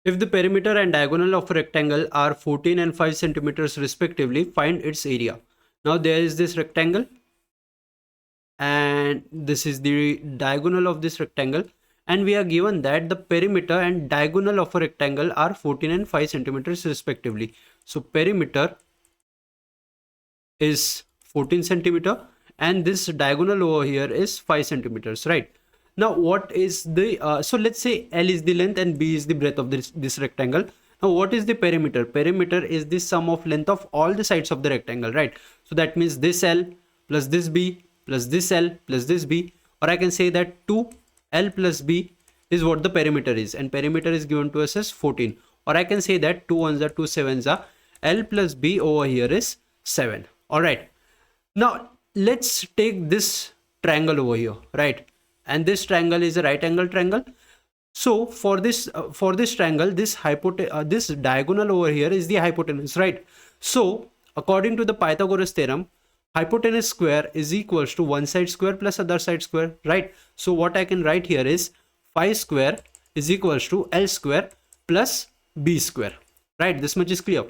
If the perimeter and diagonal of a rectangle are 14 and 5 centimeters respectively, find its area. Now there is this rectangle and this is the diagonal of this rectangle, and we are given that the perimeter and diagonal of a rectangle are 14 and 5 centimeters respectively. So perimeter is 14 centimeter and this diagonal over here is 5 centimeters, right? Now what is the so let's say L is the length and B is the breadth of this rectangle. Now what is the perimeter? Perimeter is the sum of length of all the sides of the rectangle, right? So that means this L plus this B plus this L plus this B, or I can say that 2L plus B is what the perimeter is, and perimeter is given to us as 14, or I can say that 2 ones are 2 sevens are L plus B over here is 7. All right, now let's take this triangle over here, right? And this triangle is a right angle triangle. So for this triangle, this diagonal over here is the hypotenuse, right? So according to the Pythagoras theorem, hypotenuse square is equals to one side square plus other side square, right? So what I can write here is phi square is equals to L square plus B square, right? This much is clear.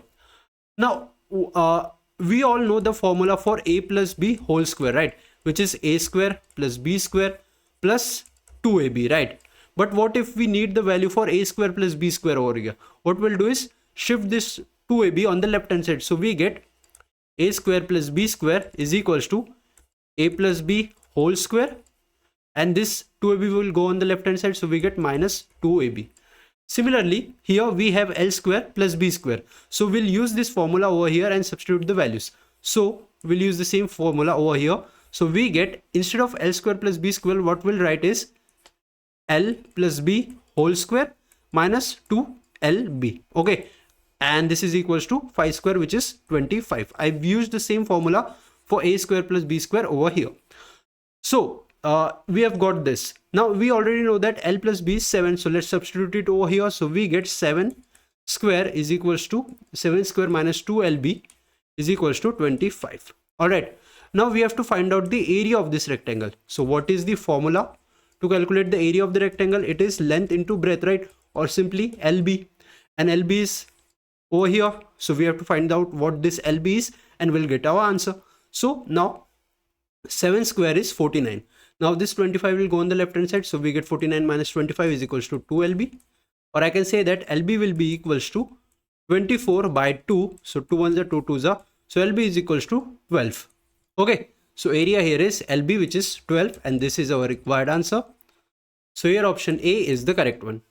Now we all know the formula for a plus b whole square, right? Which is a square plus b square plus 2ab, right? But what if we need the value for a square plus b square over here? What we'll do is shift this 2ab on the left hand side. So we get a square plus b square is equals to a plus b whole square, and this 2ab will go on the left hand side, so we get minus 2ab. Similarly, here we have L square plus B square. So we'll use this formula over here and substitute the values. So we'll use the same formula over here. So we get, instead of L square plus B square, what we'll write is L plus B whole square minus 2LB. Okay. And this is equals to 5 square, which is 25. I've used the same formula for A square plus B square over here. So we have got this. Now we already know that L plus B is 7, so let's substitute it over here. So we get 7 square is equals to 7 square minus 2LB is equals to 25. All right, now we have to find out the area of this rectangle. So what is the formula to calculate the area of the rectangle? It is length into breadth, right? Or simply LB, and LB is over here. So we have to find out what this LB is and we'll get our answer. So now 7 square is 49. Now this 25 will go on the left hand side, so we get 49 minus 25 is equals to 2LB, or I can say that LB will be equals to 24 by 2, so 2 ones are 2 twos are, so LB is equals to 12. Okay, so area here is LB, which is 12, and this is our required answer. So here option A is the correct one.